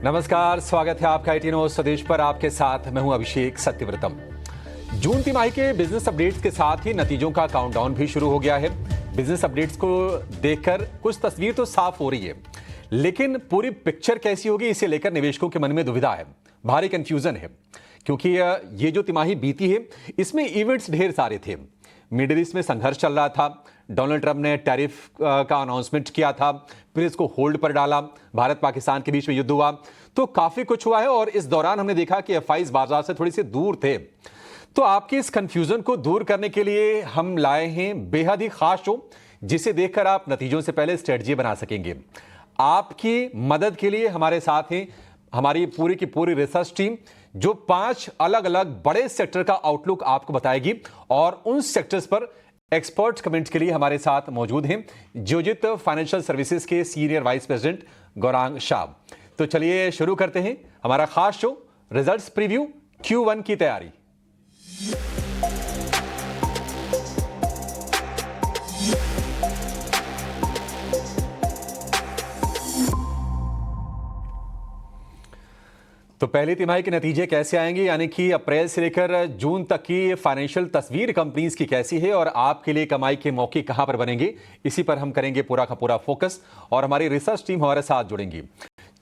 नमस्कार, स्वागत है आपका ITNO स्वदेश पर। आपके साथ मैं हूं अभिषेक सत्यव्रतम। जून तिमाही के बिजनेस अपडेट्स के साथ ही नतीजों का काउंटडाउन भी शुरू हो गया है। बिजनेस अपडेट्स को देखकर कुछ तस्वीर तो साफ हो रही है, लेकिन पूरी पिक्चर कैसी होगी इसे लेकर निवेशकों के मन में दुविधा है, भारी कंफ्यूजन है। क्योंकि ये जो तिमाही बीती है इसमें इवेंट्स ढेर सारे थे। मिडिल ईस्ट में संघर्ष चल रहा था, डोनाल्ड ट्रंप ने टैरिफ का अनाउंसमेंट किया था, फिर इसको होल्ड पर डाला, भारत पाकिस्तान के बीच में युद्ध हुआ, तो काफी कुछ हुआ है। और इस दौरान हमने देखा कि एफआईज बाजार से थोड़ी सी दूर थे। तो आपकी इस कंफ्यूजन को दूर करने के लिए हम लाए हैं बेहद ही खास शो, जिसे देखकर आप नतीजों से पहले स्ट्रेटजी बना सकेंगे। आपकी मदद के लिए हमारे साथ हैं हमारी पूरी की पूरी रिसर्च टीम, जो 5 अलग अलग बड़े सेक्टर का आउटलुक आपको बताएगी। और उन सेक्टर्स पर एक्सपर्ट कमेंट के लिए हमारे साथ मौजूद हैं जियोजित फाइनेंशियल सर्विसेज के senior vice president Gaurang Shah. तो चलिए शुरू करते हैं हमारा खास शो, रिजल्ट्स प्रीव्यू, Q1 की तैयारी। तो पहली तिमाही के नतीजे कैसे आएंगे, यानी कि अप्रैल से लेकर जून तक की फाइनेंशियल तस्वीर कंपनीज की कैसी है और आपके लिए कमाई के मौके कहां पर बनेंगे, इसी पर हम करेंगे पूरा का पूरा फोकस। और हमारी रिसर्च टीम हमारे साथ जुड़ेंगी।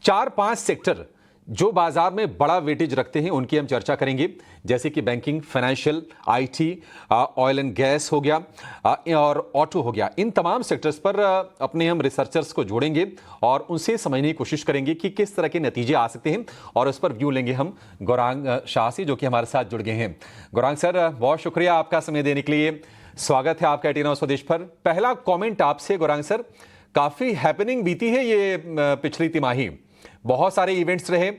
4-5 सेक्टर जो बाजार में बड़ा वेटेज रखते हैं उनकी हम चर्चा करेंगे, जैसे कि banking, financial, IT, oil and gas हो गया और ऑटो हो गया। इन तमाम सेक्टर्स पर अपने हम रिसर्चर्स को जोड़ेंगे और उनसे समझने की कोशिश करेंगे कि किस तरह के नतीजे आ सकते हैं। और उस पर व्यू लेंगे हम गौरांग शाह से, जो कि हमारे साथ जुड़ गए हैं। गौरांग सर, बहुत शुक्रिया आपका समय देने के लिए। स्वागत है आपका ITNO स्वदेश पर। पहला कॉमेंट आपसे गौरांग सर, काफी हैपनिंग बीती है ये पिछली तिमाही, बहुत सारे इवेंट्स रहे।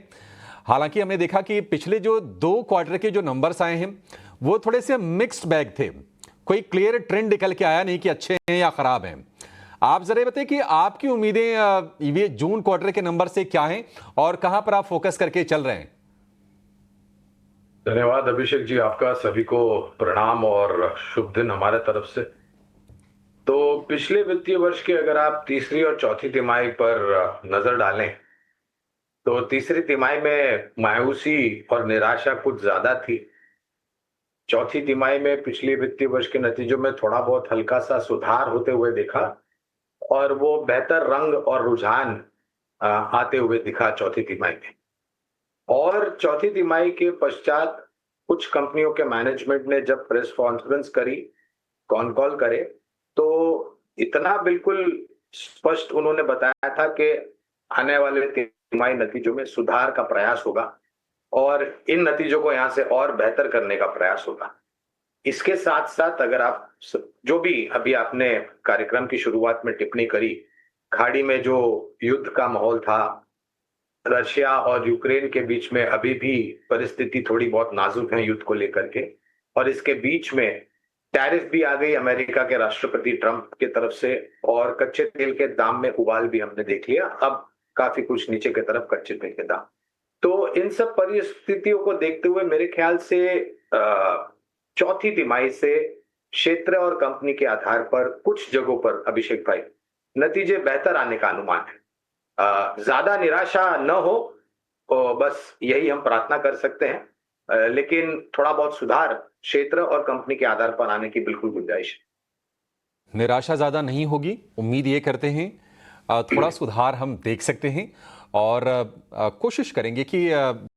हालांकि हमने देखा कि पिछले जो 2 क्वार्टर के जो नंबर्स आए हैं वो थोड़े से मिक्स्ड बैग थे, कोई क्लियर ट्रेंड निकल के आया नहीं कि अच्छे हैं या खराब हैं। आप जरा बताइए कि आपकी उम्मीदें ये जून क्वार्टर के नंबर से क्या हैं और कहां पर आप फोकस करके चल रहे हैं? धन्यवाद अभिषेक जी, आपका सभी को प्रणाम और शुभ दिन हमारे तरफ से। तो पिछले वित्तीय वर्ष के अगर आप तीसरी और चौथी तिमाही पर नजर डालें तो तीसरी तिमाही में मायूसी और निराशा कुछ ज्यादा थी। चौथी तिमाही में पिछले वित्तीय वर्ष के नतीजों में थोड़ा बहुत हल्का सा सुधार होते हुए दिखा और वो बेहतर रंग और रुझान आते हुए दिखा चौथी तिमाही में। और चौथी तिमाही के पश्चात कुछ कंपनियों के मैनेजमेंट ने जब प्रेस कॉन्फ्रेंस करी, कॉन कॉल करे, तो इतना बिल्कुल स्पष्ट उन्होंने बताया था कि आने वाले तिमाही नतीजों में सुधार का प्रयास होगा और इन नतीजों को यहां से और बेहतर करने का प्रयास होगा। इसके साथ साथ अगर आप जो भी अभी आपने कार्यक्रम की शुरुआत में टिप्पणी करी, खाड़ी में जो युद्ध का माहौल था, रशिया और यूक्रेन के बीच में अभी भी परिस्थिति थोड़ी बहुत नाजुक है युद्ध को लेकर के, और इसके बीच में टैरिफ भी आ गई अमेरिका के राष्ट्रपति ट्रंप की तरफ से और कच्चे तेल के दाम में उबाल भी हमने देख लिया, अब काफी कुछ नीचे की तरफ कच्चे तेल के दाम। तो इन सब परिस्थितियों को देखते हुए मेरे ख्याल से चौथी तिमाही से क्षेत्र और कंपनी के आधार पर कुछ जगहों पर अभिषेक भाई नतीजे बेहतर आने का अनुमान है। ज्यादा निराशा न हो, तो बस यही हम प्रार्थना कर सकते हैं, लेकिन थोड़ा बहुत सुधार क्षेत्र और कंपनी के आधार पर आने की बिल्कुल गुंजाइश है। निराशा ज्यादा नहीं होगी, उम्मीद ये करते हैं थोड़ा सुधार हम देख सकते हैं और कोशिश करेंगे कि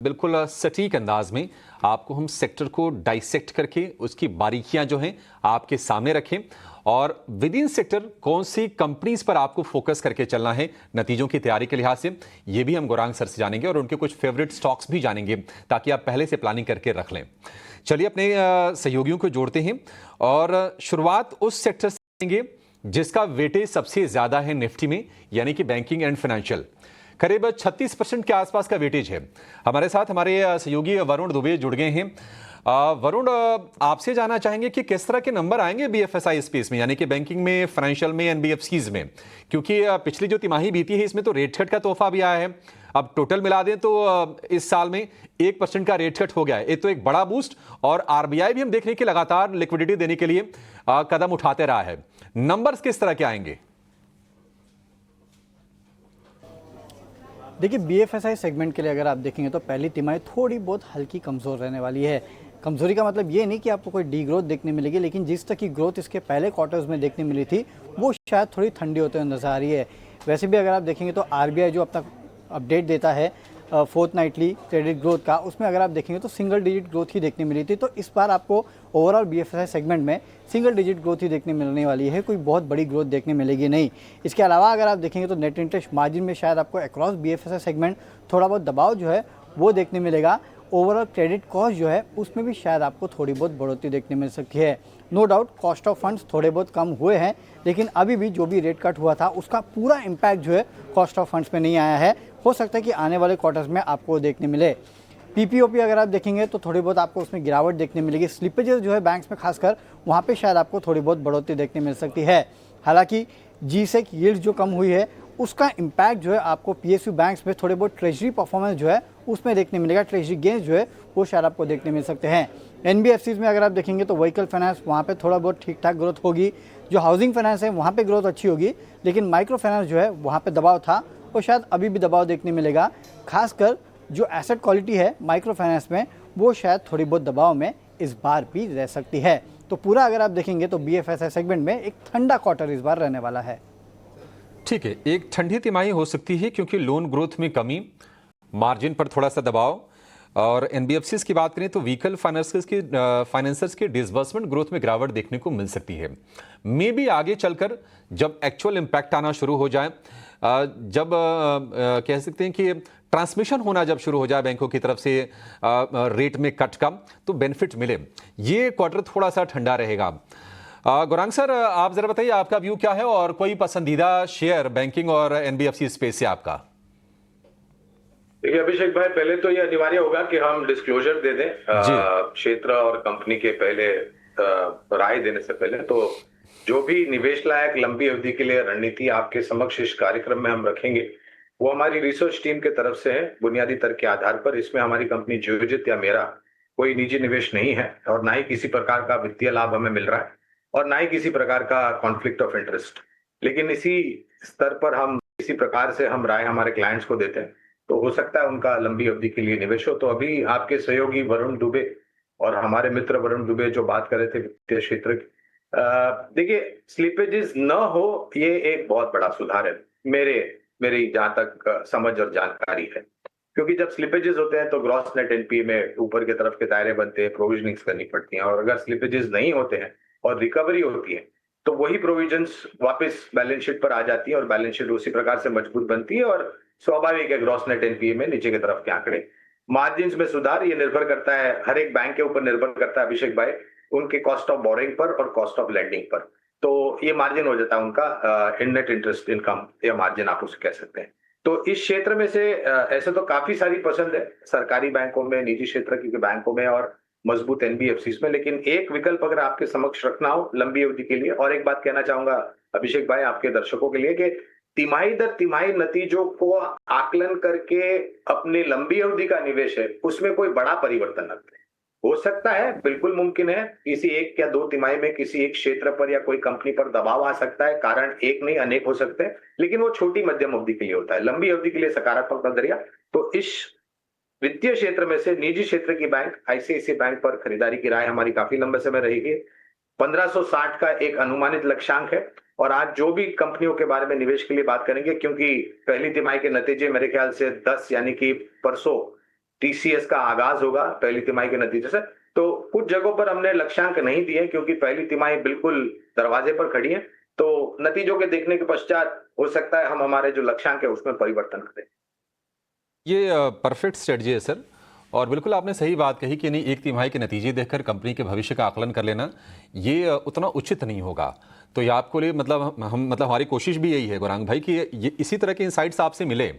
बिल्कुल सटीक अंदाज में आपको हम सेक्टर को डाइसेक्ट करके उसकी बारीकियां जो हैं आपके सामने रखें और विद इन सेक्टर कौन सी कंपनीज पर आपको फोकस करके चलना है नतीजों की तैयारी के लिहाज से, ये भी हम गौरांग सर से जानेंगे और उनके कुछ फेवरेट स्टॉक्स भी जानेंगे ताकि आप पहले से प्लानिंग करके रख लें। चलिए अपने सहयोगियों को जोड़ते हैं और शुरुआत उस सेक्टर से करेंगे जिसका वेटेज सबसे ज्यादा है निफ्टी में, यानी कि बैंकिंग एंड फाइनेंशियल। करीब 36% के आसपास का वेटेज है। हमारे साथ हमारे सहयोगी वरुण दुबे जुड़ गए हैं। वरुण, आपसे जानना चाहेंगे कि किस तरह के नंबर आएंगे बीएफएसआई स्पेस में, यानी कि बैंकिंग में, फाइनेंशियल में, एनबीएफसीज में, क्योंकि पिछली जो तिमाही बीती है इसमें तो रेट कट का तोहफा भी आया है। अब टोटल मिला दें तो इस साल में 1% का रेट कट हो गया है, ये तो एक बड़ा बूस्ट। और आरबीआई भी हम देख रहे हैं कि लगातार लिक्विडिटी देने के लिए कदम उठाते रहा है। नंबर्स किस तरह के आएंगे? देखिए बीएफएसआई सेगमेंट के लिए अगर आप देखेंगे तो पहली तिमाही थोड़ी बहुत हल्की कमज़ोर रहने वाली है। कमज़ोरी का मतलब ये नहीं कि आपको कोई डी ग्रोथ देखने मिलेगी, लेकिन जिस तरह की ग्रोथ इसके पहले क्वार्टर्स में देखने मिली थी वो शायद थोड़ी ठंडी होते हुए नजर आ रही है। वैसे भी अगर आप देखेंगे तो आरबीआई जो अपना अपडेट देता है फोर्थ नाइटली क्रेडिट ग्रोथ का, उसमें अगर आप देखेंगे तो सिंगल डिजिट ग्रोथ ही देखने मिली थी। तो इस बार आपको ओवरऑल बीएफएसआई सेगमेंट में सिंगल डिजिट ग्रोथ ही देखने मिलने वाली है, कोई बहुत बड़ी ग्रोथ देखने मिलेगी नहीं। इसके अलावा अगर आप देखेंगे तो नेट इंटरेस्ट मार्जिन में शायद आपको अक्रॉस बीएफएसआई सेगमेंट थोड़ा बहुत दबाव जो है वो देखने मिलेगा। ओवरऑल क्रेडिट कॉस्ट जो है उसमें भी शायद आपको थोड़ी बहुत बढ़ोतरी देखने मिल सकती है। No doubt cost of funds थोड़े बहुत कम हुए हैं, लेकिन अभी भी जो भी रेट कट हुआ था उसका पूरा इम्पैक्ट जो है कॉस्ट ऑफ फंड्स पे नहीं आया है। हो सकता है कि आने वाले क्वार्टर्स में आपको देखने मिले। पीपीओपी अगर आप देखेंगे तो थोड़ी बहुत आपको उसमें गिरावट देखने मिलेगी। स्लिपेजेस जो है बैंक्स में खासकर वहाँ पे शायद आपको थोड़ी बहुत बढ़ोतरी देखने मिल सकती है। हालांकि जीसेक यील्ड जो कम हुई है उसका इम्पैक्ट जो है आपको पीएसयू बैंक्स में थोड़े बहुत ट्रेजरी परफॉर्मेंस जो है उसमें देखने मिलेगा। ट्रेजरी गेंस जो है वो शायद आपको देखने मिल सकते हैं। एनबीएफसीज में अगर आप देखेंगे तो व्हीकल फाइनेंस वहाँ पे थोड़ा बहुत ठीक ठाक ग्रोथ होगी। जो हाउसिंग फाइनेंस है वहाँ पे ग्रोथ अच्छी होगी, लेकिन माइक्रो फाइनेंस जो है वहाँ पे दबाव था और शायद अभी भी दबाव देखने मिलेगा। खासकर जो एसेट क्वालिटी है माइक्रो फाइनेंस में वो शायद थोड़ी बहुत दबाव में इस बार भी रह सकती है। तो पूरा अगर आप देखेंगे तो बीएफएसआई सेगमेंट में एक ठंडा क्वार्टर इस बार रहने वाला है। ठीक है, एक ठंडी तिमाही हो सकती है क्योंकि लोन ग्रोथ में कमी, मार्जिन पर थोड़ा सा दबाव, और एनबीएफसीज की बात करें तो व्हीकल फाइनेंसर्स के डिसबर्समेंट ग्रोथ में गिरावट देखने को मिल सकती है। मे बी आगे चलकर जब एक्चुअल इम्पैक्ट आना शुरू हो जाए, जब कह सकते हैं कि ट्रांसमिशन होना जब शुरू हो जाए बैंकों की तरफ से रेट में कट का, तो बेनिफिट मिले। ये क्वार्टर थोड़ा सा ठंडा रहेगा। गौरांग सर, आप जरा बताइए आपका व्यू क्या है और कोई पसंदीदा शेयर बैंकिंग और एनबीएफसी स्पेस से आपका? देखिए अभिषेक भाई, पहले तो ये अनिवार्य होगा कि हम डिस्क्लोजर दे दें क्षेत्र और कंपनी के पहले राय देने से पहले। तो जो भी निवेश लायक लंबी अवधि के लिए रणनीति आपके समक्ष इस कार्यक्रम में हम रखेंगे वो हमारी रिसर्च टीम के तरफ से है, बुनियादी तर्क के आधार पर। इसमें हमारी कंपनी जियोजित या मेरा कोई निजी निवेश नहीं है और ना ही किसी प्रकार का वित्तीय लाभ हमें मिल रहा है और ना ही किसी प्रकार का कॉन्फ्लिक्ट ऑफ इंटरेस्ट। लेकिन इसी स्तर पर हम इसी प्रकार से हम राय हमारे क्लाइंट्स को देते हैं, तो हो सकता है उनका लंबी अवधि के लिए निवेश हो। तो अभी आपके सहयोगी वरुण दुबे और हमारे मित्र वरुण दुबे जो बात कर रहे थे वित्तीय क्षेत्र की, देखिए स्लिपेजेस न हो ये एक बहुत बड़ा सुधार है मेरी जहां तक समझ और जानकारी है। क्योंकि जब स्लिपेजेस होते हैं तो ग्रॉस नेट एनपीए में ऊपर की तरफ के दायरे बनते हैं, प्रोविजनिंग्स करनी पड़ती हैं, और अगर स्लिपेजेस नहीं होते हैं और रिकवरी होती है तो वही प्रोविजंस वापस बैलेंस शीट पर आ जाती है और बैलेंस शीट उसी प्रकार से मजबूत बनती है और स्वाभाविक है ग्रॉस नेट एनपीए में नीचे की तरफ के आंकड़े। मार्जिन में सुधार ये निर्भर करता है, हर एक बैंक के ऊपर निर्भर करता है अभिषेक भाई, उनके कॉस्ट ऑफ बोरिंग पर और कॉस्ट ऑफ लेंडिंग पर। तो ये मार्जिन हो जाता है उनका नेट इंटरेस्ट इनकम या मार्जिन आप उसे कह सकते हैं। तो इस क्षेत्र में से ऐसे तो काफी सारी पसंद है सरकारी बैंकों में, निजी क्षेत्र के बैंकों में और मजबूत एनबीएफसीज में, लेकिन एक विकल्प अगर आपके समक्ष रखना हो लंबी अवधि के लिए। और एक बात कहना चाहूंगा अभिषेक भाई आपके दर्शकों के लिए कि तिमाही दर तिमाही नतीजों को आकलन करके अपनी लंबी अवधि का निवेश है उसमें कोई बड़ा परिवर्तन न करें। हो सकता है, बिल्कुल मुमकिन है, किसी एक या दो तिमाही में किसी एक क्षेत्र पर या कोई कंपनी पर दबाव आ सकता है, कारण एक नहीं अनेक हो सकते हैं, लेकिन वो छोटी मध्यम अवधि के लिए होता है। लंबी अवधि के लिए सकारात्मक नजरिया तो इस वित्तीय क्षेत्र में से निजी क्षेत्र की बैंक आईसीआईसीआई बैंक पर खरीदारी की राय हमारी काफी लंबे समय रहेगी। 1560 का एक अनुमानित लक्ष्यांक है और आज जो भी कंपनियों के बारे में निवेश के लिए बात करेंगे, क्योंकि पहली तिमाही के नतीजे मेरे ख्याल से 10 यानी कि परसों टीसीएस का आगाज होगा पहली तिमाही के नतीजे से, तो कुछ जगहों पर हमने लक्ष्यांक नहीं दिए क्योंकि पहली तिमाही बिल्कुल दरवाजे पर खड़ी है। तो नतीजों के देखने के पश्चात हो सकता है हम हमारे जो लक्ष्यांक है उसमें परिवर्तन करें। ये परफेक्ट स्ट्रेटजी है सर, और बिल्कुल आपने सही बात कही कि नहीं एक तिमाही के नतीजे देखकर कंपनी के भविष्य का आकलन कर लेना ये उतना उचित नहीं होगा। तो ये आपको लिए मतलब हमारी कोशिश भी यही है गौरांग भाई कि ये इसी तरह के इंसाइट्स आपसे मिले।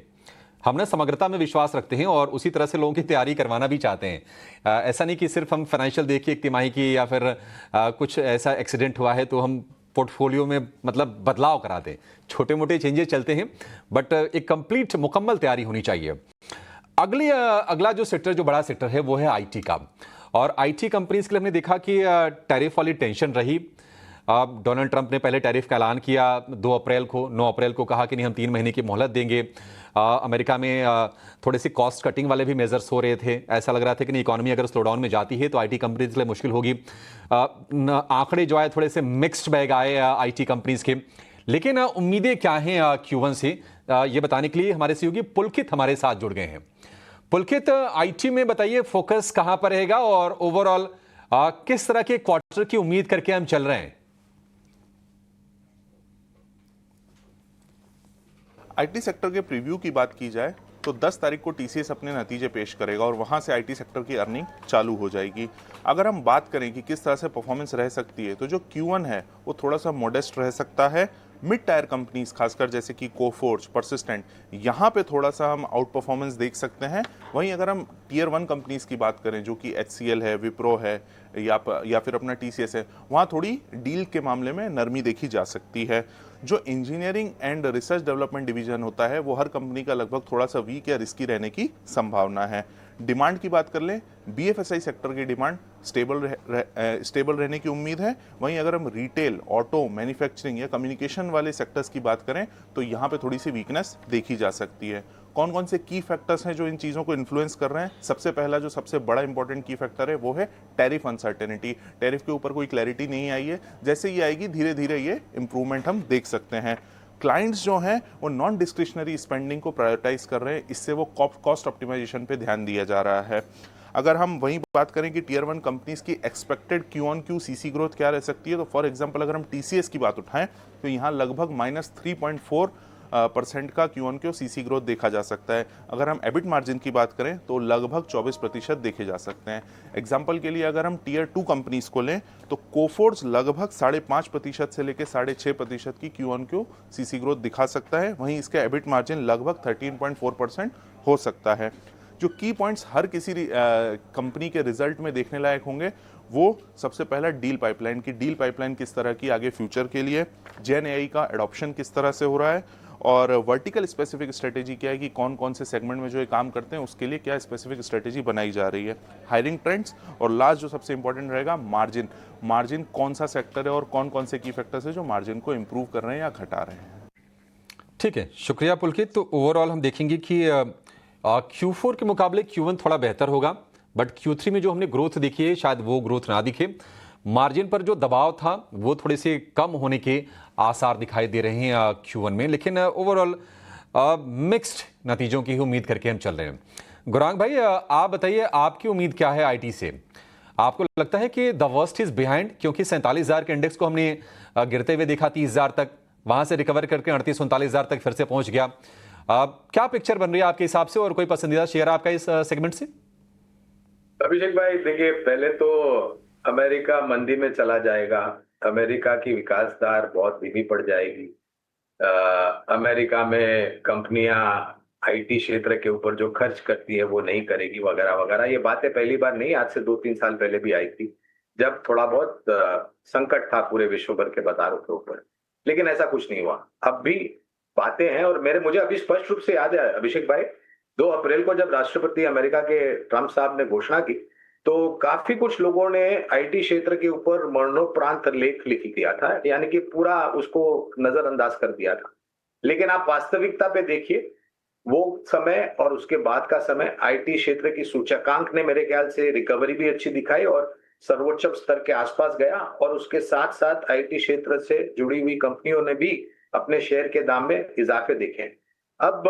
हम ना समग्रता में विश्वास रखते हैं और उसी तरह से लोगों की तैयारी करवाना भी चाहते हैं। ऐसा नहीं कि सिर्फ हम फाइनेंशियल देखिए एक तिमाही की या फिर कुछ ऐसा एक्सीडेंट हुआ है तो हम पोर्टफोलियो में मतलब बदलाव करा दें। छोटे मोटे चेंजेस चलते हैं, बट एक कंप्लीट मुकम्मल तैयारी होनी चाहिए। अगला जो सेक्टर, जो बड़ा सेक्टर है वो है आईटी का, और आईटी कंपनीज के लिए हमने देखा कि टैरिफ वाली टेंशन रही, अब डोनाल्ड ट्रंप ने पहले टैरिफ का ऐलान किया 2 अप्रैल को, 9 अप्रैल को कहा कि नहीं हम 3 महीने की मोहलत देंगे। अमेरिका में थोड़ी सी कॉस्ट कटिंग वाले भी मेजर्स हो रहे थे। ऐसा लग रहा था कि नहीं इकोनॉमी अगर स्लो डाउन में जाती है तो आईटी कंपनीज के लिए मुश्किल होगी। आंकड़े जो आए थोड़े से मिक्स्ड बैग आए आईटी कंपनीज के, लेकिन उम्मीदें क्या हैं Q1 से, ये बताने के लिए हमारे सहयोगी पुलकित हमारे साथ जुड़ गए हैं। पुलकित, आईटी में बताइए फोकस कहां पर रहेगा और ओवरऑल किस तरह के क्वार्टर की उम्मीद करके हम चल रहे हैं? आईटी सेक्टर के प्रीव्यू की बात की जाए तो 10 तारीख को टीसीएस अपने नतीजे पेश करेगा और वहां से आईटी सेक्टर की अर्निंग चालू हो जाएगी। अगर हम बात करें कि किस तरह से परफॉर्मेंस रह सकती है, तो जो Q1 है वो थोड़ा सा मॉडेस्ट रह सकता है। मिड टायर कंपनीज खासकर जैसे कि कोफोर्ज, परसिस्टेंट, यहाँ पे थोड़ा सा हम आउट परफॉर्मेंस देख सकते हैं। वहीं अगर हम टियर 1 कंपनीज की बात करें जो कि HCL है, विप्रो है या फिर अपना TCS है, वहाँ थोड़ी डील के मामले में नरमी देखी जा सकती है। जो engineering and research development division होता है वो हर कंपनी का लगभग थोड़ा सा वीक या रिस्की रहने की संभावना है। डिमांड की बात कर लें, BFSI सेक्टर की डिमांड स्टेबल रहने की उम्मीद है। वहीं अगर हम रिटेल, ऑटो, मैन्युफैक्चरिंग या कम्युनिकेशन वाले सेक्टर्स की बात करें तो यहाँ पे थोड़ी सी वीकनेस देखी जा सकती है। कौन कौन से की फैक्टर्स हैं जो इन चीज़ों को इन्फ्लुएंस कर रहे हैं? सबसे पहला जो सबसे बड़ा इंपॉर्टेंट की फैक्टर है वो है टैरिफ अनसर्टेनिटी। टैरिफ के ऊपर कोई क्लैरिटी नहीं आई है, जैसे ये आएगी धीरे धीरे ये इंप्रूवमेंट हम देख सकते हैं। क्लाइंट्स जो हैं वो नॉन डिस्क्रिशनरी स्पेंडिंग को प्रायोरिटाइज कर रहे हैं, इससे वो कॉस्ट ऑप्टिमाइजेशन पे ध्यान दिया जा रहा है। अगर हम वहीं बात करें कि टियर 1 कंपनीज की एक्सपेक्टेड Q1Q CC ग्रोथ क्या रह सकती है, तो फॉर एग्जांपल अगर हम TCS की बात उठाएं तो यहाँ लगभग -3.4% का Q1Q CC ग्रोथ देखा जा सकता है। अगर हम एबिट मार्जिन की बात करें तो लगभग 24% देखे जा सकते हैं। एग्जाम्पल के लिए अगर हम टियर 2 कंपनीज को लें तो कोफोर्ज लगभग 5.5% से लेकर 6.5% की Q1Q CC ग्रोथ दिखा सकता है। वहीं इसका एबिट मार्जिन लगभग 13.4% हो सकता है। जो की पॉइंट्स हर किसी कंपनी के रिजल्ट में देखने लायक होंगे वो सबसे पहला डील पाइपलाइन किस तरह की आगे फ्यूचर के लिए, जेन एआई का एडॉप्शन किस तरह से हो रहा है और वर्टिकल स्पेसिफिक स्ट्रेटेजी क्या है कि कौन कौन से सेगमेंट में जो ये काम करते हैं उसके लिए क्या स्पेसिफिक स्ट्रेटेजी बनाई जा रही है, हायरिंग ट्रेंड्स और लास्ट जो सबसे इंपॉर्टेंट रहेगा मार्जिन कौन सा सेक्टर है और कौन कौन से की फैक्टर्स है जो मार्जिन को इंप्रूव कर रहे हैं या घटा रहे हैं। ठीक है, शुक्रिया पुलकित। तो ओवरऑल हम देखेंगे कि Q4 के मुकाबले Q1 थोड़ा बेहतर होगा, बट Q3 में जो हमने ग्रोथ देखी है शायद वो ग्रोथ ना दिखे। मार्जिन पर जो दबाव था वो थोड़े से कम होने के आसार दिखाई दे रहे हैं Q1 में, लेकिन ओवरऑल मिक्स्ड नतीजों की उम्मीद करके हम चल रहे हैं। गौरांग भाई, आप बताइए आपकी उम्मीद क्या है आईटी से? आपको लगता है कि द वर्स्ट इज बिहाइंड? क्योंकि 47,000 के इंडेक्स को हमने गिरते हुए देखा 30,000 तक, वहां से रिकवर करके 38-39,000 तक फिर से पहुंच गया। क्या पिक्चर बन रही है आपके हिसाब से और कोई पसंदीदा शेयर आपका इस सेगमेंट से? अभिषेक भाई देखिए, पहले तो अमेरिका मंदी में चला जाएगा, अमेरिका की विकास दर बहुत धीमी पड़ जाएगी, अमेरिका में कंपनियां आईटी क्षेत्र के ऊपर जो खर्च करती है वो नहीं करेगी वगैरह वगैरह। ये बातें पहली बार नहीं, आज से 2-3 साल पहले भी आई थी जब थोड़ा बहुत संकट था पूरे विश्व भर के बाजारों के ऊपर, लेकिन ऐसा कुछ नहीं हुआ। अब भी बातें हैं और मुझे अभी स्पष्ट रूप से याद है अभिषेक भाई, 2 अप्रैल को जब राष्ट्रपति अमेरिका के ट्रंप साहब ने घोषणा की तो काफी कुछ लोगों ने आईटी क्षेत्र के ऊपर मरणोपरांत लेख लिख दिया था, यानी कि पूरा उसको नजरअंदाज कर दिया था। लेकिन आप वास्तविकता पे देखिए, वो समय और उसके बाद का समय आईटी क्षेत्र की सूचकांक ने मेरे ख्याल से रिकवरी भी अच्छी दिखाई और सर्वोच्च स्तर के आसपास गया, और उसके साथ साथ आईटी क्षेत्र से जुड़ी हुई कंपनियों ने भी अपने शेयर के दाम में इजाफे देखे। अब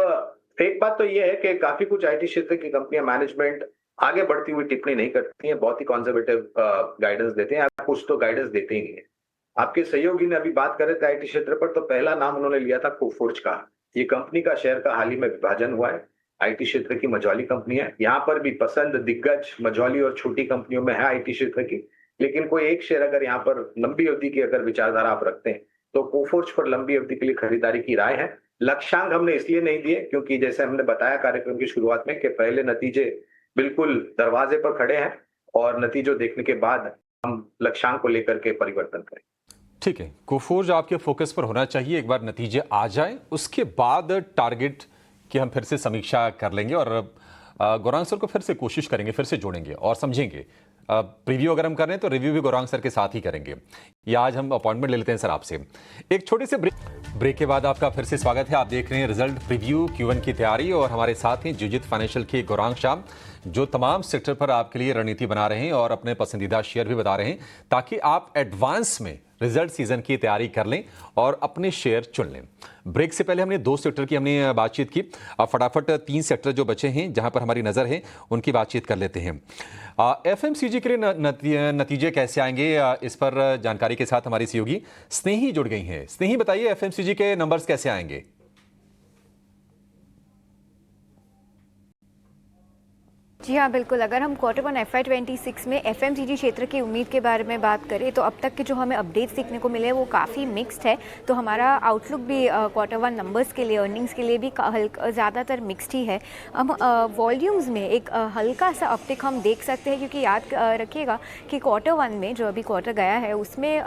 एक बात तो यह है कि काफी कुछ आईटी क्षेत्र की कंपनियां मैनेजमेंट आगे बढ़ती हुई टिप्पणी नहीं करती हैं, बहुत ही कंजर्वेटिव गाइडेंस देते हैं, कुछ तो गाइडेंस देते ही नहीं है। आपके सहयोगी ने अभी बात करे थे आईटी क्षेत्र पर, तो पहला नाम उन्होंने लिया था कोफोर्ज का। ये कंपनी का शेयर का हाल ही में विभाजन हुआ है, आईटी क्षेत्र की मझौली कंपनी है। यहाँ पर भी पसंद दिग्गज मझौली और छोटी कंपनियों में है आईटी क्षेत्र की, लेकिन कोई एक शेयर अगर यहाँ पर लंबी अवधि की अगर विचारधारा आप रखते हैं तो कोफोर्ज पर लंबी अवधि के लिए खरीदारी की राय है। लक्ष्यांक हमने इसलिए नहीं दिए क्योंकि जैसे हमने बताया कार्यक्रम की शुरुआत में कि पहले नतीजे बिल्कुल दरवाजे पर खड़े हैं और नतीजों देखने के बाद हम लक्ष्यांक को लेकर के परिवर्तन करें। ठीक है, कोफोर्ज आपके फोकस पर होना चाहिए। एक बार नतीजे आ जाए उसके बाद टारगेट की हम फिर से समीक्षा कर लेंगे और गौरांग सर को फिर से कोशिश करेंगे, फिर से जोड़ेंगे और समझेंगे प्रीव्यू अगर हम कर रहे हैं तो रिव्यू भी गौरांग सर के साथ ही करेंगे। ये आज हम अपॉइंटमेंट ले लेते हैं सर आपसे। एक छोटे से ब्रेक के बाद आपका फिर से स्वागत है। आप देख रहे हैं रिजल्ट प्रीव्यू Q1 की तैयारी, और हमारे साथ हैं जुजित फाइनेंशियल के गौरांग शाह, जो तमाम सेक्टर पर आपके लिए रणनीति बना रहे हैं और अपने पसंदीदा शेयर भी बता रहे हैं, ताकि आप एडवांस में रिजल्ट सीजन की तैयारी कर लें और अपने शेयर चुन लें। ब्रेक से पहले हमने 2 सेक्टर की हमने बातचीत की। अब फटाफट 3 सेक्टर जो बचे हैं जहां पर हमारी नज़र है उनकी बातचीत कर लेते हैं। FMCG के लिए नतीजे कैसे आएंगे, इस पर जानकारी के साथ हमारी सहयोगी स्नेही जुड़ गई हैं। स्नेही, बताइए FMCG के नंबर्स कैसे आएंगे? जी हाँ, बिल्कुल। अगर हम Q1 FY26 में FMCG क्षेत्र की उम्मीद के बारे में बात करें तो अब तक के जो हमें अपडेट्स देखने को मिले वो काफ़ी मिक्स्ड है। तो हमारा आउटलुक भी Q1 नंबर्स के लिए, अर्निंग्स के लिए भी ज़्यादातर मिक्स्ड ही है। हम वॉल्यूम्स में एक हल्का सा अपटिक हम देख सकते हैं, क्योंकि याद रखिएगा कि Q1 में जो अभी क्वार्टर गया है उसमें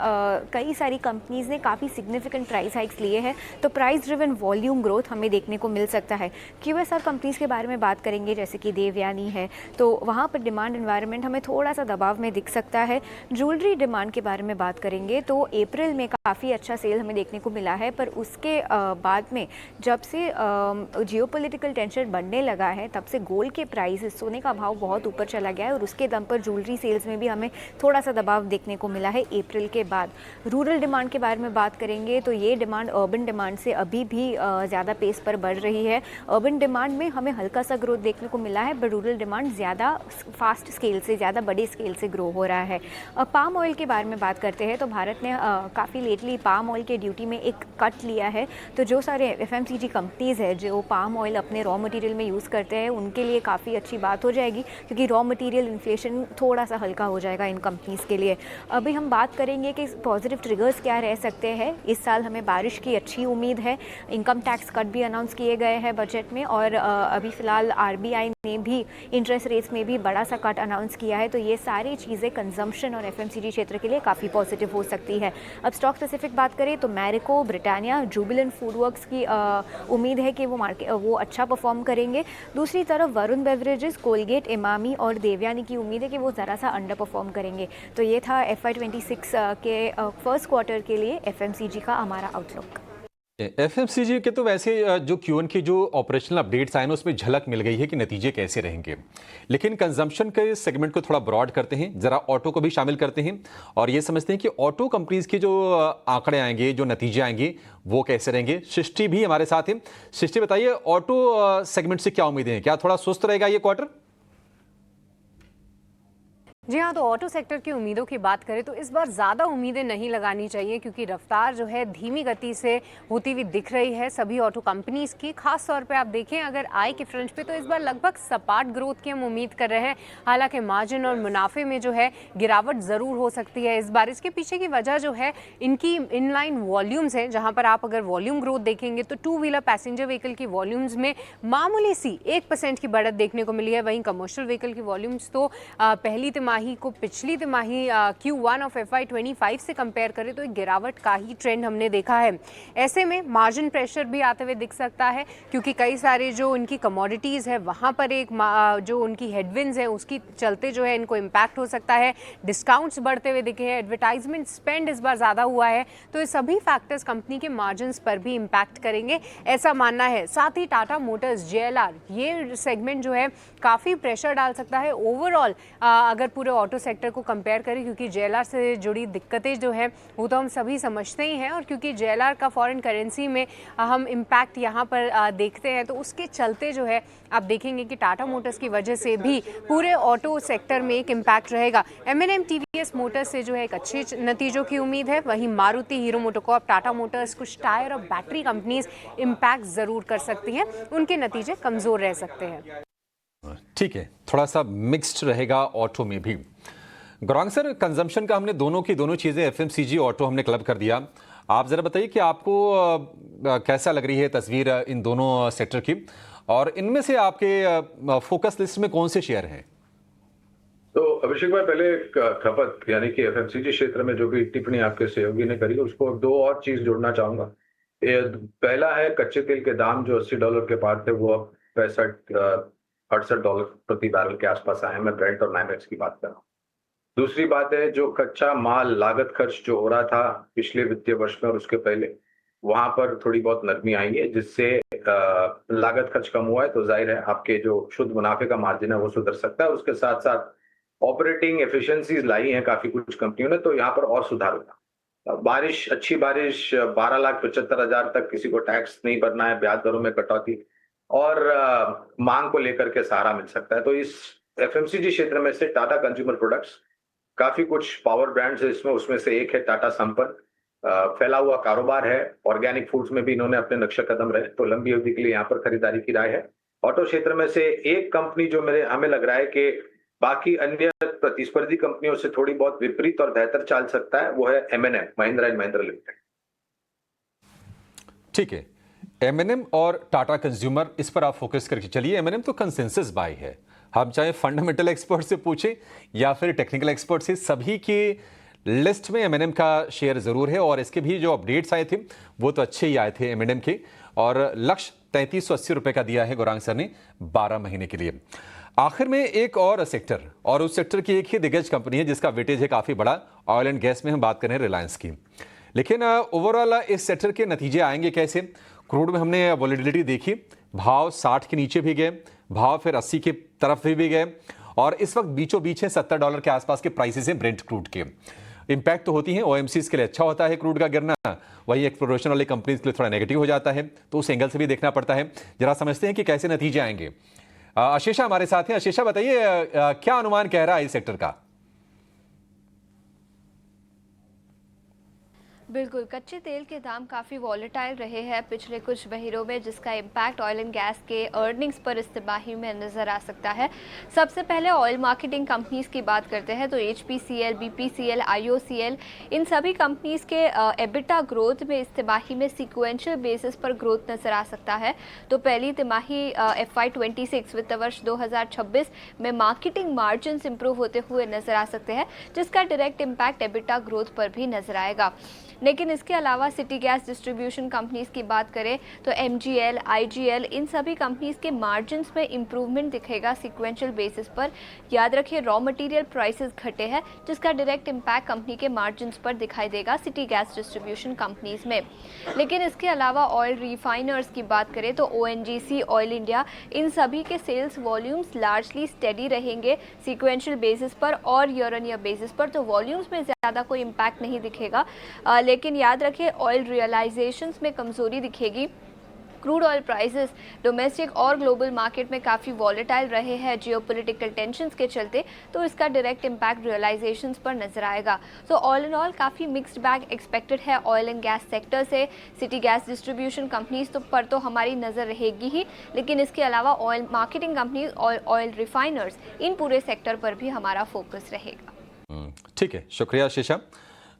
कई सारी कंपनीज़ ने काफ़ी सिग्निफिकेंट प्राइस हाइक्स लिए हैं, तो प्राइस ड्रिवन वॉल्यूम ग्रोथ हमें देखने को मिल सकता है। QSR कंपनीज़ के बारे में बात करेंगे, जैसे कि देवयानी है, तो वहाँ पर डिमांड एनवायरनमेंट हमें थोड़ा सा दबाव में दिख सकता है। ज्वेलरी डिमांड के बारे में बात करेंगे तो अप्रैल में काफ़ी अच्छा सेल हमें देखने को मिला है, पर उसके बाद में जब से जियोपॉलिटिकल टेंशन बढ़ने लगा है तब से गोल्ड के प्राइस, सोने का भाव बहुत ऊपर चला गया है, और उसके दम पर ज्वेलरी सेल्स में भी हमें थोड़ा सा दबाव देखने को मिला है अप्रैल के बाद। रूरल डिमांड के बारे में बात करेंगे तो ये डिमांड अर्बन डिमांड से अभी भी ज़्यादा पेस पर बढ़ रही है। अर्बन डिमांड में हमें हल्का सा ग्रोथ देखने को मिला है, पर रूरल डिमांड ज़्यादा फास्ट स्केल से, ज़्यादा बड़े स्केल से ग्रो हो रहा है। पाम ऑयल के बारे में बात करते हैं तो भारत ने काफ़ी लेटली पाम ऑयल के ड्यूटी में एक कट लिया है, तो जो सारे FMCG कंपनीज़ है जो पाम ऑयल अपने रॉ मटेरियल में यूज़ करते हैं उनके लिए काफ़ी अच्छी बात हो जाएगी, क्योंकि रॉ मटेरियल इन्फ्लेशन थोड़ा सा हल्का हो जाएगा इन कंपनीज़ के लिए। अभी हम बात करेंगे कि पॉजिटिव ट्रिगर्स क्या रह सकते हैं। इस साल हमें बारिश की अच्छी उम्मीद है। इनकम टैक्स कट भी अनाउंस किए गए हैं बजट में, और अभी फ़िलहाल RBI ने भी इंटरेस्ट रेट्स में भी बड़ा सा कट अनाउंस किया है, तो ये सारी चीज़ें कंजम्पशन और FMCG क्षेत्र के लिए काफ़ी पॉजिटिव हो सकती है। अब स्टॉक स्पेसिफिक बात करें तो मैरिको, ब्रिटानिया, जुबिलेंट फूडवर्क्स की उम्मीद है कि वो अच्छा परफॉर्म करेंगे। दूसरी तरफ वरुण बेवरेजेस, कोलगेट, इमामी और देवयानी की उम्मीद है कि वो ज़रा सा अंडर परफॉर्म करेंगे। तो ये था FY26 के फर्स्ट क्वार्टर के लिए FMCG का हमारा आउटलुक। FMCG के तो वैसे जो Q1 की जो ऑपरेशनल अपडेट्स आए ना उसमें झलक मिल गई है कि नतीजे कैसे रहेंगे, लेकिन कंजम्पशन के सेगमेंट को थोड़ा ब्रॉड करते हैं, जरा ऑटो को भी शामिल करते हैं और ये समझते हैं कि ऑटो कंपनीज के जो आंकड़े आएंगे, जो नतीजे आएंगे वो कैसे रहेंगे। सृष्टि भी हमारे साथ है। सृष्टि, बताइए ऑटो सेगमेंट से क्या उम्मीदें हैं, क्या थोड़ा सुस्त रहेगा ये क्वार्टर? जी हाँ, तो ऑटो सेक्टर की उम्मीदों की बात करें तो इस बार ज़्यादा उम्मीदें नहीं लगानी चाहिए, क्योंकि रफ्तार जो है धीमी गति से होती हुई दिख रही है सभी ऑटो कंपनीज़ की। खास तौर पे आप देखें अगर आय के फ्रंट पे तो इस बार लगभग सपाट ग्रोथ की हम उम्मीद कर रहे हैं। हालांकि मार्जिन और मुनाफे में जो है गिरावट ज़रूर हो सकती है इस बार। इसके पीछे की वजह जो है इनकी इनलाइन वॉल्यूम्स हैं, जहाँ पर आप अगर वॉल्यूम ग्रोथ देखेंगे तो 2 व्हीलर पैसेंजर व्हीकल की वॉल्यूम्स में मामूली सी 1% की बढ़त देखने को मिली है। वहीं कमर्शियल व्हीकल की वॉल्यूम्स तो पहली तिमाही को पिछली तिमाही Q1 ऑफ FY25 से कंपेयर करें तो एक गिरावट का ही ट्रेंड हमने देखा है। ऐसे में मार्जिन प्रेशर भी आते हुए दिख सकता है, क्योंकि कई सारे जो उनकी कमोडिटीज़ है वहाँ पर एक जो उनकी हेडविंड्स है उसकी चलते जो है इनको इम्पैक्ट हो सकता है। डिस्काउंट्स बढ़ते हुए दिखे हैं, एडवर्टाइजमेंट स्पेंड इस बार ज़्यादा हुआ है, तो ये सभी फैक्टर्स कंपनी के मार्जिन पर भी इम्पैक्ट करेंगे, ऐसा मानना है। साथ ही टाटा मोटर्स, JLR, ये सेगमेंट जो है काफ़ी प्रेशर डाल सकता है ओवरऑल अगर पूरे ऑटो सेक्टर को कंपेयर करें, क्योंकि JLR से जुड़ी दिक्कतें जो है वो तो हम सभी समझते ही हैं, और क्योंकि JLR का फॉरेन करेंसी में हम इम्पैक्ट यहाँ पर देखते हैं, तो उसके चलते जो है आप देखेंगे कि टाटा मोटर्स की वजह से भी पूरे ऑटो सेक्टर में एक इम्पैक्ट रहेगा। M&M TVS मोटर्स से जो है एक अच्छे नतीजों की उम्मीद है। वहीं Maruti, hero MotoCorp, Tata Motors, कुछ टायर और बैटरी कंपनीज इम्पैक्ट ज़रूर कर सकती हैं, उनके नतीजे कमज़ोर रह सकते हैं। ठीक है, थोड़ा सा मिक्स्ड रहेगा ऑटो में भी। गौरांग सर, कंजम्पशन का हमने दोनों की दोनों चीज़ें FMCG ऑटो हमने क्लब कर दिया। आप ज़रा बताइए कि आपको कैसा लग रही है तस्वीर इन दोनों सेक्टर की, और इनमें से आपके फोकस लिस्ट में कौन से शेयर हैं? तो अभिषेक भाई, पहले खपत यानी कि FMCG क्षेत्र में जो भी टिप्पणी आपके सहयोगी ने करी उसको 2 और चीज जोड़ना चाहूंगा। पहला है कच्चे तेल के दाम जो $80 के पार थे वो अब $65-68 प्रति बैरल के आसपास आए हैं। मैं ब्रेंट और NYMEX की बात कर रहा हूँ। दूसरी बात है, जो कच्चा माल लागत खर्च जो हो रहा था पिछले वित्तीय वर्ष में और उसके पहले, वहां पर थोड़ी बहुत नरमी आई है, जिससे लागत खर्च कम हुआ है। तो जाहिर है आपके जो शुद्ध मुनाफे का मार्जिन है वो सुधर सकता है। उसके साथ साथ ऑपरेटिंग एफिशिएंसीज लाई हैं काफी कुछ कंपनियों ने, तो यहाँ पर और सुधार होगा। बारिश, अच्छी बारिश, 12,75,000 तक किसी को टैक्स नहीं भरना है, ब्याज दरों में कटौती और मांग को लेकर के सहारा मिल सकता है। तो इस एफएमसीजी क्षेत्र में से टाटा कंज्यूमर प्रोडक्ट्स, काफी कुछ पावर ब्रांड्स है इसमें, उसमें से एक है टाटा संपन्न। फैला हुआ कारोबार है, ऑर्गेनिक फूड्स में भी इन्होंने अपने नक्शे कदम रहे, तो लंबी अवधि के लिए यहाँ पर खरीदारी की राय है। ऑटो क्षेत्र में से एक कंपनी जो हमें लग रहा है कि बाकी अन्य प्रतिस्पर्धी कंपनियों से थोड़ी बहुत विपरीत और बेहतर चाल सकता है, वो है MNM, Mahindra and Mahindra limited. ठीक है, एमएनएम और टाटा कंज्यूमर, इस पर आप फोकस करके चलिए। एमएनएम तो कंसेंसस बाय है, हम चाहे फंडामेंटल एक्सपर्ट से पूछें या फिर टेक्निकल एक्सपर्ट से, सभी की लिस्ट में एमएनएम का शेयर जरूर है। और इसके भी जो अपडेट्स आए थे वो तो अच्छे ही आए थे एमएनएम के, और लक्ष्य 3380 रुपए का दिया है गौरांग सर ने 12 महीने के लिए। आखिर में एक और सेक्टर, और उस सेक्टर की एक ही दिग्गज कंपनी है जिसका वेटेज है काफी बड़ा, ऑयल एंड गैस में हम बात कर रहे हैं रिलायंस की। लेकिन ओवरऑल इस सेक्टर के नतीजे आएंगे कैसे? क्रूड में हमने वोलेटिलिटी देखी, भाव 60 के नीचे भी गए, भाव फिर 80 की तरफ भी गए, और इस वक्त बीचों बीच है $70 के आसपास के प्राइसेस हैं ब्रेंट क्रूड के। इंपैक्ट तो होती है, ओएमसीज के लिए अच्छा होता है क्रूड का गिरना, वही एक्सप्लोरेशन वाली कंपनीज के लिए थोड़ा नेगेटिव हो जाता है, तो उस एंगल से भी देखना पड़ता है। जरा समझते हैं कि कैसे नतीजे आएंगे। आशीषा हमारे साथ हैं। आशीषा बताइए, क्या अनुमान कह रहा है इस सेक्टर का? बिल्कुल, कच्चे तेल के दाम काफ़ी वॉलेटाइल रहे हैं पिछले कुछ महीनों में, जिसका इम्पैक्ट ऑयल एंड गैस के अर्निंग्स पर इस तिमाही में नज़र आ सकता है। सबसे पहले ऑयल मार्केटिंग कंपनीज़ की बात करते हैं तो HPCL, BPCL, IOCL, इन सभी कंपनीज़ के एबिटा ग्रोथ में इस तिमाही में सिक्वेंशियल बेसिस पर ग्रोथ नज़र आ सकता है। तो पहली तिमाही FY26 वित्त वर्ष 2026 में मार्केटिंग मार्जिन्स इंप्रूव होते हुए नज़र आ सकते हैं, जिसका डायरेक्ट इम्पैक्ट एबिटा ग्रोथ पर भी नज़र आएगा। लेकिन इसके अलावा सिटी गैस डिस्ट्रीब्यूशन कंपनीज की बात करें तो MGL, IGL, इन सभी कंपनीज के मार्जिन्स में इंप्रूवमेंट दिखेगा सिक्वेंशियल बेसिस पर। याद रखिए रॉ मटेरियल प्राइसेस घटे हैं, जिसका डायरेक्ट इम्पैक्ट कंपनी के मार्जिन्स पर दिखाई देगा सिटी गैस डिस्ट्रीब्यूशन कंपनीज में। लेकिन इसके अलावा ऑयल रिफाइनर्स की बात करें तो ONGC, ऑयल इंडिया, इन सभी के सेल्स वॉल्यूम्स लार्जली स्टेडी रहेंगे सिक्वेंशियल बेसिस पर और ईयर ऑन ईयर बेसिस पर, तो वॉल्यूम्स में ज़्यादा कोई इम्पैक्ट नहीं दिखेगा। लेकिन याद रखिए ऑयल रियलाइजेशंस में कमजोरी दिखेगी। क्रूड ऑयल प्राइसेस डोमेस्टिक और ग्लोबल मार्केट में काफ़ी वॉलेटाइल रहे हैं जियोपॉलिटिकल टेंशंस के चलते, तो इसका डायरेक्ट इम्पैक्ट रियलाइजेशंस पर नजर आएगा। तो ऑल इन ऑल काफ़ी मिक्स्ड बैग एक्सपेक्टेड है ऑयल एंड गैस सेक्टर से। सिटी गैस डिस्ट्रीब्यूशन कंपनीज पर तो हमारी नज़र रहेगी ही, लेकिन इसके अलावा ऑयल मार्केटिंग कंपनीज और ऑयल रिफाइनर्स, इन पूरे सेक्टर पर भी हमारा फोकस रहेगा। ठीक है, शुक्रिया आशीषा।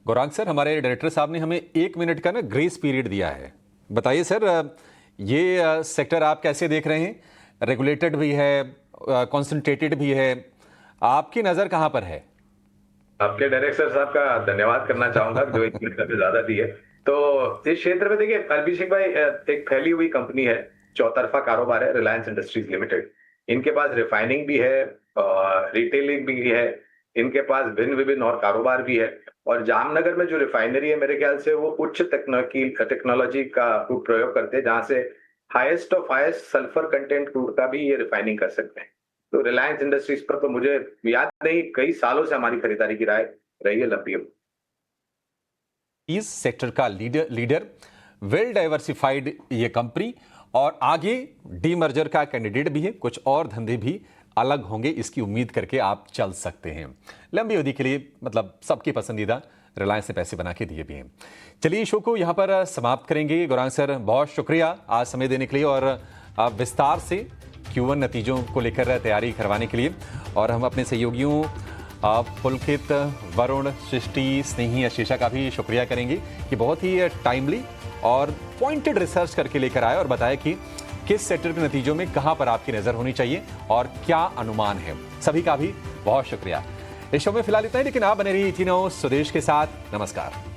गौरांग सर, हमारे डायरेक्टर साहब ने हमें 1 मिनट का ग्रेस पीरियड दिया है। बताइए सर, ये सेक्टर आप कैसे देख रहे हैं? रेगुलेटेड भी है, कॉन्सेंट्रेटेड भी है, आपकी नज़र कहाँ पर है? आपके डायरेक्टर साहब का धन्यवाद करना चाहूंगा जो 1 मिनट काफी ज्यादा दी है। तो इस क्षेत्र में देखिए अभिषेक भाई, एक फैली हुई कंपनी है, चौतरफा कारोबार है, रिलायंस इंडस्ट्रीज लिमिटेड। इनके पास रिफाइनिंग भी है, रिटेलिंग भी है, इनके पास भिन्न विभिन्न और कारोबार भी है। और जामनगर में जो रिफाइनरी है, मेरे ख्याल से वो उच्च टेक्नोलॉजी का प्रयोग करते हैं, जहां से highest of highest sulphur content crude का भी ये रिफाइनिंग कर सकते हैं। तो रिलायंस इंडस्ट्रीज पर तो मुझे याद नहीं, कई सालों से हमारी खरीदारी की राय रही है लंबी। इस सेक्टर का लीडर वेल डाइवर्सिफाइड ये कंपनी, और आगे डीमर्जर का कैंडिडेट भी है, कुछ और धंधे भी अलग होंगे, इसकी उम्मीद करके आप चल सकते हैं लंबी अवधि के लिए। मतलब सबकी पसंदीदा रिलायंस ने पैसे बना के दिए भी हैं। चलिए शो को यहाँ पर समाप्त करेंगे। गौरांग सर, बहुत शुक्रिया आज समय देने के लिए और विस्तार से Q1 नतीजों को लेकर तैयारी करवाने के लिए। और हम अपने सहयोगियों पुलकित, वरुण, सृष्टि, स्नेही, आशीषा का भी शुक्रिया करेंगे कि बहुत ही टाइमली और पॉइंटेड रिसर्च करके लेकर आए और बताया कि किस सेक्टर के नतीजों में कहां पर आपकी नजर होनी चाहिए और क्या अनुमान है। सभी का भी बहुत शुक्रिया। इस शो में फिलहाल इतना ही, लेकिन आप बने रहिए इथिनो स्वदेश के साथ। नमस्कार।